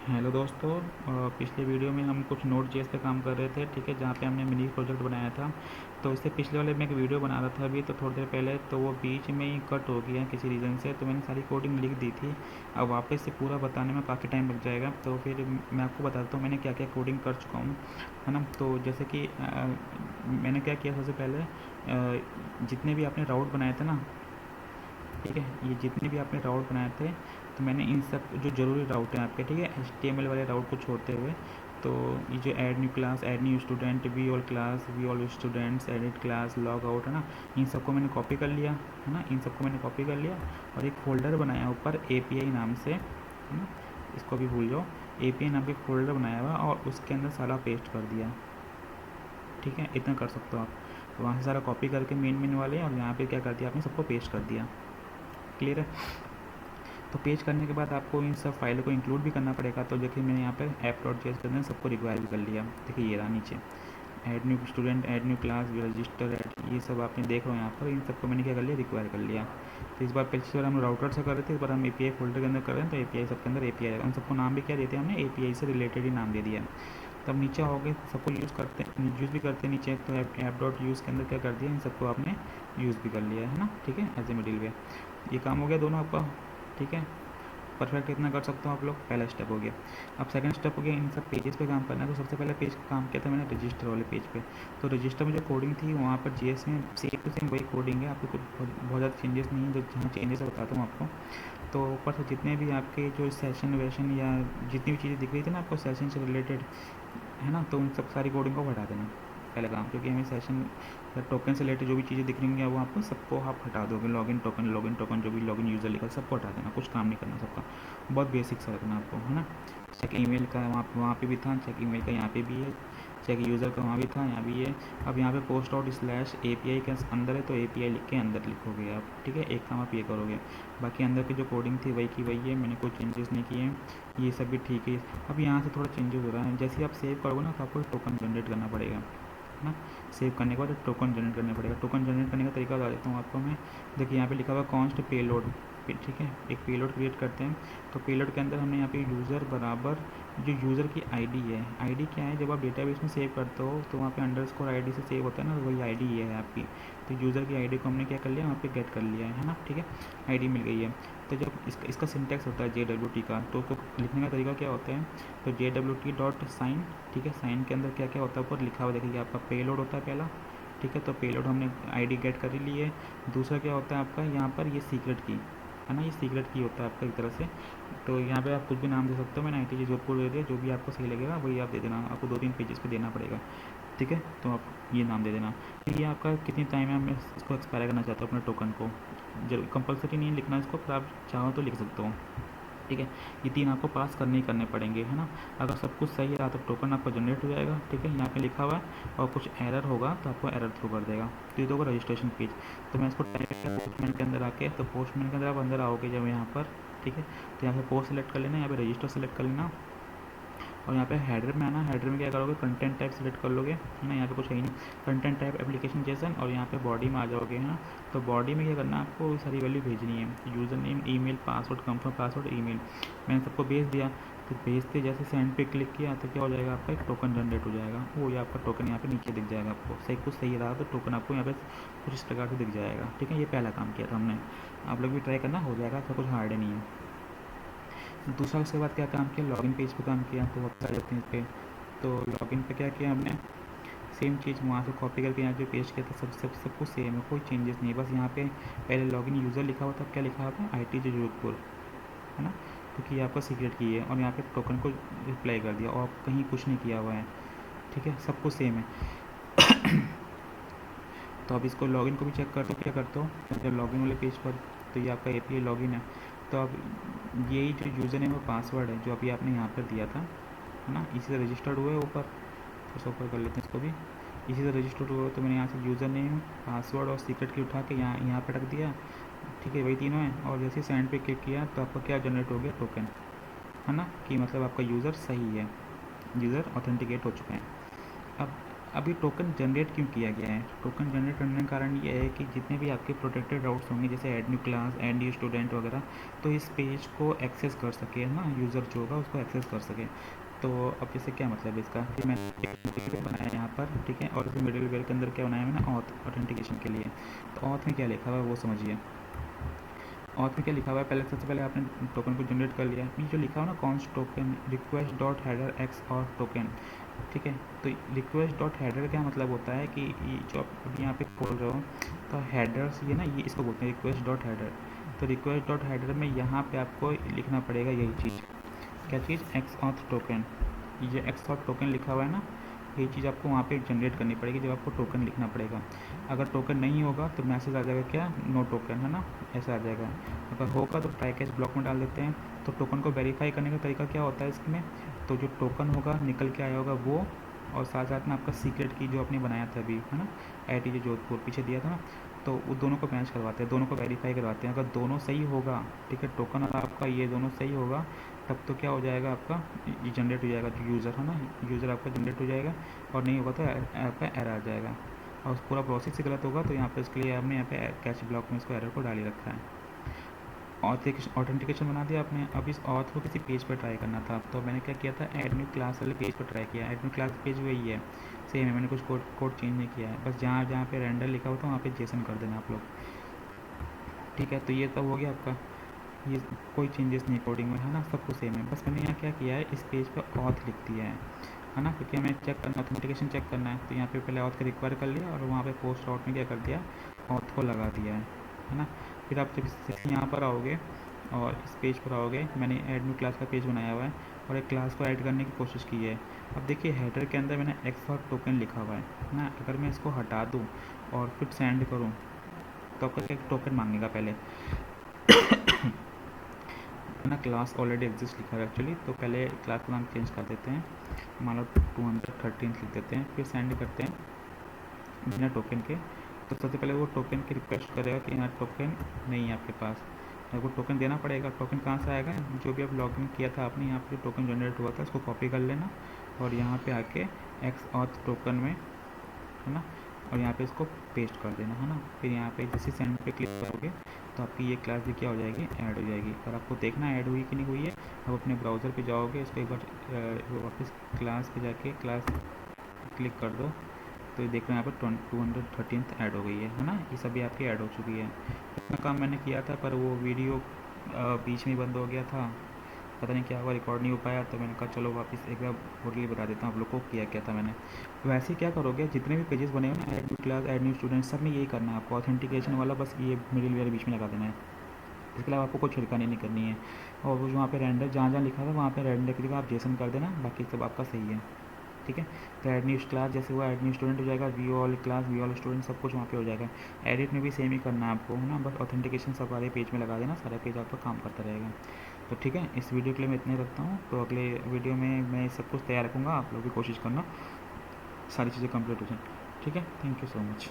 Hello दोस्तों। पिछले video में हम कुछ नोट जेएस पे काम कर रहे थे, ठीक है, जहाँ पे हमने मिनी प्रोजेक्ट बनाया था। तो इससे पिछले वाले में एक वीडियो बना रहा था अभी, तो थोड़ी देर पहले, तो वो बीच में ही कट हो गया किसी रीज़न से। तो मैंने सारी कोडिंग लिख दी थी। अब वापस से पूरा बताने में काफ़ी टाइम लग जाएगा, तो फिर मैं आपको बताता हूँ मैंने क्या क्या कोडिंग कर चुका हूँ, है ना। तो जैसे कि मैंने क्या किया, सबसे पहले जितने भी आपने राउट बनाए थे ना, ठीक है, ये जितने भी आपने राउट बनाए थे, तो मैंने इन सब जो ज़रूरी राउट हैं आपके, ठीक है, HTML वाले राउट को छोड़ते हुए, तो ये जो add new class, add new student, view all class, view all students, edit class, log out, है ना, इन सबको मैंने कॉपी कर लिया, है ना, इन सबको मैंने कॉपी कर लिया और एक फ़ोल्डर बनाया ऊपर API नाम से, है ना। इसको भी भूल जाओ, API नाम का एक फ़ोल्डर बनाया हुआ और उसके अंदर सारा पेस्ट कर दिया, ठीक है, इतना कर सकते हो आप। तो वहाँ से सारा कॉपी करके मेन वाले, और यहाँ पे क्या कर दिया आपने, सबको पेस्ट कर दिया। क्लियर है। तो पेज करने के बाद आपको इन सब फाइलों को इंक्लूड भी करना पड़ेगा। तो देखिए मैंने यहाँ पर app.js के अंदर सबको रिक्वायर भी कर लिया। देखिए ये रहा नीचे, add new student, add new class, register, add, ये सब आपने देख रहे हो यहाँ पर। इन सबको मैंने क्या कर लिया, रिक्वायर कर लिया। तो इस बार पिछली बार हम राउटर से कर रहे थे, इस बार हम API फोल्डर के अंदर कर रहे हैं। तो API सबके अंदर API आएगा। उन सबको नाम भी क्या देते हैं हमने, API से रिलेटेड ही नाम दे दिया। तब नीचे आओगे, सबको यूज़ भी करते हैं नीचे। तो ऐप डॉट यूज़ के अंदर क्या कर दिया, इन सबको आपने यूज़ भी कर लिया, है ना, ठीक है, एज ए मिडिल वे। ये काम हो गया दोनों आपका, ठीक है। परफेक्ट इतना कर सकते हो आप लोग, पहला स्टेप हो गया। अब सेकंड स्टेप हो गया इन सब पेजेस पे काम करना है। तो सबसे पहले पेज का काम किया था मैंने रजिस्टर वाले पेज पे। तो रजिस्टर में जो कोडिंग थी वहाँ पर JS में सेम टू सेम वही कोडिंग है, आपको कुछ बहुत ज़्यादा चेंजेस नहीं है। जो जहाँ चेंजेस है बताता हूँ आपको। तो ऊपर से जितने भी आपके जो सेशन वेशन या जितनी भी चीज़ें दिख रही थी ना आपको सेशन से रिलेटेड, है ना, तो उन सब सारी कोडिंग को हटा देना पहले काम, क्योंकि हमें सेशन या टोकन से रिलेटेड जो भी चीज़ें दिख रही हैं वो आपको सबको आप हटा दोगे। लॉगिन टोकन जो भी लॉगिन यूज़र लिखा सबको हटा देना, कुछ काम नहीं करना सबका। बहुत बेसिक सा रखना आपको, है ना। चेक ईमेल का वहाँ पे भी था, चेक ईमेल का यहाँ पे भी है, चेक यूज़र का वहाँ भी था, यहाँ भी है। अब यहाँ पे पोस्ट आउट स्लैश API के अंदर है, तो API लिख के अंदर लिखोगे आप, ठीक है, एक काम आप ये करोगे। बाकी अंदर की जो कोडिंग थी वही की वही है, मैंने कोई चेंजेस नहीं किए हैं, ये सब भी ठीक है। अब यहाँ से थोड़ा चेंजेस हो रहा है, जैसे आप सेव करोगे ना तो आपको टोकन जनरेट करना पड़ेगा, है ना। सेव करने के बाद टोकन जनरेट करना पड़ेगा। टोकन जनरेट करने का तरीका बता देता हूँ आपको मैं। देखिए यहाँ पे लिखा हुआ कॉन्स्ट पेलोड, ठीक है, एक पेलोड क्रिएट करते हैं। तो पेलोड के अंदर हमने यहाँ पे यूज़र बराबर जो यूज़र की आईडी है, आईडी क्या है, जब आप डेटाबेस में सेव करते हो तो वहाँ पे अंडरस्कोर आईडी से सेव होता है ना, वही आईडी ये है आपकी। तो यूज़र की आईडी को हमने क्या कर लिया, वहाँ पे गेट कर लिया है ना, ठीक है, आईडी मिल गई है। तो जब इसका सिंटेक्स होता है JWT का, तो उसको लिखने का तरीका क्या होता है, तो JWT डॉट साइन, ठीक है, साइन के अंदर क्या क्या होता है ऊपर लिखा हुआ देखिए, आपका पेलोड होता है पहला, ठीक है। तो पेलोड हमने आईडी गेट कर ही ली है। दूसरा क्या होता है आपका यहाँ पर, ये सीक्रेट की, है ना, ये सीक्रेट की होता है आपका एक तरह से। तो यहाँ पे आप कुछ भी नाम दे सकते हो, मैंने ITG जोधपुर दे दिया, जो भी आपको सही लगेगा वही आप दे देना। आपको 2-3 पेजेस पे देना पड़ेगा, ठीक है। तो आप ये नाम दे देना। ये आपका कितनी टाइम है, मैं इसको एक्सपायर करना चाहता हूँ अपने टोकन को। जब कंपलसरी नहीं है लिखना इसको, पर आप चाहो तो लिख सकते हो, ठीक है। ये 3 आपको पास करने ही करने पड़ेंगे, है ना। अगर सब कुछ सही है तो टोकन आपका जनरेट हो जाएगा, ठीक है, यहाँ पे लिखा हुआ है। और कुछ एरर होगा तो आपको एरर थ्रू कर देगा। तो ये होगा रजिस्ट्रेशन पेज। तो मैं इसको टाइप किया पोस्टमैन के अंदर आके, तो पोस्टमैन के अंदर आप अंदर आओगे जब यहाँ पर, ठीक है, तो यहाँ पे पोस्ट सेलेक्ट कर लेना, यहाँ पे रजिस्टर सेलेक्ट कर लेना। और यहाँ पे हेडर में आना, हेडर में क्या करोगे, कंटेंट टाइप सेलेक्ट कर लोगे, है ना, यहाँ पे कुछ है ही नहीं, कंटेंट टाइप एप्लीकेशन जेसन। और यहाँ पे बॉडी में आ जाओगे, है ना। तो बॉडी में क्या करना है, आपको सारी वैल्यू भेजनी है, user name, email, password, confirm password, email, मैंने सबको भेज दिया। तो भेजते जैसे सेंड पे क्लिक किया तो क्या हो जाएगा, आपका एक टोकन जनरेट हो जाएगा। वो ये आपका टोकन यहाँ पे नीचे दिख जाएगा आपको, सही कुछ सही रहा तो टोकन आपको यहाँ पे कुछ इस प्रकार से दिख जाएगा, ठीक है। ये पहला काम किया था हमने, आप लोग भी ट्राई करना, हो जाएगा, तो कुछ हार्ड नहीं है। दूसरा उसके बाद क्या काम किया, लॉगिन पेज पे काम किया। तो वापस आ जाते हैं इस पर। तो लॉगिन पे क्या किया हमने, सेम चीज़ वहाँ से कॉपी करके यहाँ जो पेस्ट किया था सब कुछ सेम है, कोई चेंजेस नहीं है। बस यहाँ पे पहले लॉगिन यूज़र लिखा हुआ था, क्या लिखा हुआ था, ITG जोधपुर, है ना, क्योंकि ये आपका सीक्रेट की है। और यहाँ पे टोकन को रिप्लाई कर दिया, और कहीं कुछ नहीं किया हुआ है, ठीक है, सब कुछ सेम है। तो अब इसको लॉगिन को भी चेक करते हो, क्या करते हो, जब लॉगिन वाले पेज पर, तो ये आपका API लॉगिन है। तो अब यही जो यूज़र नेम और पासवर्ड है जो अभी आपने यहाँ पर दिया था, है ना, इसी से रजिस्टर्ड हुए ऊपर, फिर से ऊपर कर लेते हैं इसको भी, इसी से रजिस्टर्ड हुआ। तो मैंने यहाँ से यूज़र नेम, पासवर्ड और सीक्रेट की उठा के यहाँ पर रख दिया, ठीक है, वही तीनों हैं। और जैसे सेंड पे क्लिक किया तो आपका क्या जनरेट हो गया, टोकन, है ना, कि मतलब आपका यूज़र सही है, यूज़र ऑथेंटिकेट हो चुके हैं। अब अभी टोकन जनरेट क्यों किया गया है? टोकन जनरेट करने का कारण ये है कि जितने भी आपके प्रोटेक्टेड राउट्स होंगे, जैसे add new class, add new student वगैरह, तो इस पेज को एक्सेस कर सके, है ना, यूज़र जो होगा उसको एक्सेस कर सके। तो अब जैसे क्या मतलब है इसका कि मैंने बनाया यहाँ पर, ठीक है, और इसे मिडिल वेयर के अंदर क्या बनाया मैंने, ऑथ, ऑथेंटिकेशन के लिए। तो ऑथ में क्या लिखा हुआ है वो समझिए। ऑथ में क्या लिखा हुआ है, पहले सबसे पहले आपने टोकन को जनरेट कर लिया। ये जो लिखा हुआ ना, const token request dot header x और टोकन, ठीक है। तो रिक्वेस्ट डॉट हेडर क्या मतलब होता है कि ये जो आप अभी यहाँ पे खोल रहे हो, तो हेडर्स ये ना, ये इसको बोलते हैं रिक्वेस्ट डॉट हेडर। तो रिक्वेस्ट डॉट हेडर में यहाँ पे आपको लिखना पड़ेगा यही चीज़। क्या चीज़? X auth token. ये एक्स ऑथ टोकन लिखा हुआ है ना, ये चीज़ आपको वहाँ पे जनरेट करनी पड़ेगी जब आपको टोकन लिखना पड़ेगा। अगर टोकन नहीं होगा तो मैसेज आ जाएगा क्या, नो टोकन, है ना, ऐसा आ जाएगा। अगर होगा तो ट्राई कैच ब्लॉक में डाल देते हैं। तो टोकन को वेरीफाई करने का तरीका क्या होता है इसमें, तो जो टोकन होगा निकल के आया होगा वो, और साथ साथ में आपका सीक्रेट की जो आपने बनाया था अभी, है ना, IIT जोधपुर पीछे दिया था ना, तो वो दोनों को मैच करवाते हैं, दोनों को वेरीफाई करवाते हैं। अगर दोनों सही होगा, ठीक है, टोकन और आपका ये दोनों सही होगा, तब तो क्या हो जाएगा आपका, ये जनरेट हो जाएगा, जो यूज़र है ना, यूज़र आपका जनरेट हो जाएगा। और नहीं होगा तो आपका एरर आ जाएगा। और पूरा प्रोसेस से गलत होगा तो यहाँ पर इसके लिए आपने यहाँ पे कैच ब्लॉक में इसको एरर को डाल ही रखा है। ऑथेंटिकेशन बना दिया आपने। अब इस ऑथ को किसी पेज पर ट्राई करना था, तो मैंने क्या किया था, ऐड न्यू क्लास वाले पेज पर ट्राई किया। ऐड न्यू क्लास पेज वही है, सेम है, मैंने कुछ कोड चेंज नहीं किया है, बस जहाँ जहाँ पे रेंडर लिखा हुआ था वहाँ पे जेसन कर देना आप लोग, ठीक है। तो ये तब हो गया आपका, ये कोई चेंजेस नहीं कोडिंग में, है ना, सब कुछ सेम है। बस मैंने यहाँ क्या किया है, इस पेज पर ऑथ लिख दिया है ना, क्योंकि हमें चेक करना, ऑथेंटिकेशन चेक करना है। तो यहाँ पे पहले ऑथ का रिक्वायर कर लिया और वहाँ पे पोस्ट आउट में क्या कर दिया, ऑथ को लगा दिया है ना। फिर आप जब यहाँ पर आओगे और इस पेज पर आओगे, मैंने ऐड न्यू क्लास का पेज बनाया हुआ है और एक क्लास को ऐड करने की कोशिश की है। अब देखिए हेडर के अंदर मैंने एक्स और टोकन लिखा हुआ है ना, अगर मैं इसको हटा दूँ और फिर सेंड करूँ तो आपका एक टोकन मांगेगा पहले, ना, क्लास ऑलरेडी एग्जिस्ट लिखा है एक्चुअली। तो पहले क्लास का नाम चेंज कर देते हैं, मान लो 213 लिख देते हैं, फिर सेंड करते हैं बिना टोकन के। तो सबसे पहले वो टोकन की रिक्वेस्ट करेगा कि यहाँ टोकन नहीं है आपके पास, आपको टोकन देना पड़ेगा। टोकन कहाँ से आएगा, जो भी आप लॉगिन किया था आपने, यहाँ पे टोकन जनरेट हुआ था उसको कॉपी कर लेना और यहाँ पे आके एक्स ऑथ टोकन में, है ना, और यहाँ पे इसको पेस्ट कर देना, है ना। फिर यहाँ पे जैसे सेंड पे क्लिक करोगे तो आपकी ये क्लास भी क्या हो जाएगी, ऐड हो जाएगी। और आपको देखना ऐड हुई कि नहीं हुई है, आप अपने ब्राउज़र पे जाओगे, इसको एक बार वापस क्लास पे जाके क्लास क्लिक कर दो, तो ये देख रहे हैं यहाँ पर 213th ऐड हो गई है ना, ये सभी आपकी ऐड हो चुकी है। इतना काम मैंने किया था पर वो वीडियो बीच में ही बंद हो गया था, पता नहीं क्या हुआ, रिकॉर्ड नहीं हो पाया। तो मैंने कहा चलो वापस एक बार बोर्डली बता देता हूँ आप लोग को किया क्या था मैंने। वैसे ही क्या करोगे, जितने भी पेजेस बने हुए ना, add new class, add new student, सब में यही करना है आपको, ऑथेंटिकेशन वाला बस ये मिडिल वेयर बीच में लगा देना है। इसके अलावा आपको कोई छिड़कानी नहीं करनी है। और वो वहाँ पे रेंडर जहाँ जहाँ लिखा था वहाँ पे रेंडर की जगह आप जेसन कर देना, बाकी सब आपका सही है, ठीक है। तो ऐड न्यू क्लास जैसे हुआ, ऐड न्यू स्टूडेंट हो जाएगा, view all class, view all student, सब कुछ वहाँ पे हो जाएगा। एडिट में भी सेम ही करना है आपको, है ना, बस ऑथेंटिकेशन सब वाले पेज में लगा देना, सारा पेज आपका काम करता रहेगा। तो ठीक है, इस वीडियो के लिए मैं इतना ही रखता हूँ। तो अगले वीडियो में मैं सब कुछ तैयार रखूँगा, आप लोग भी कोशिश करना सारी चीज़ें कंप्लीट हो जाए, ठीक है। Thank you so much.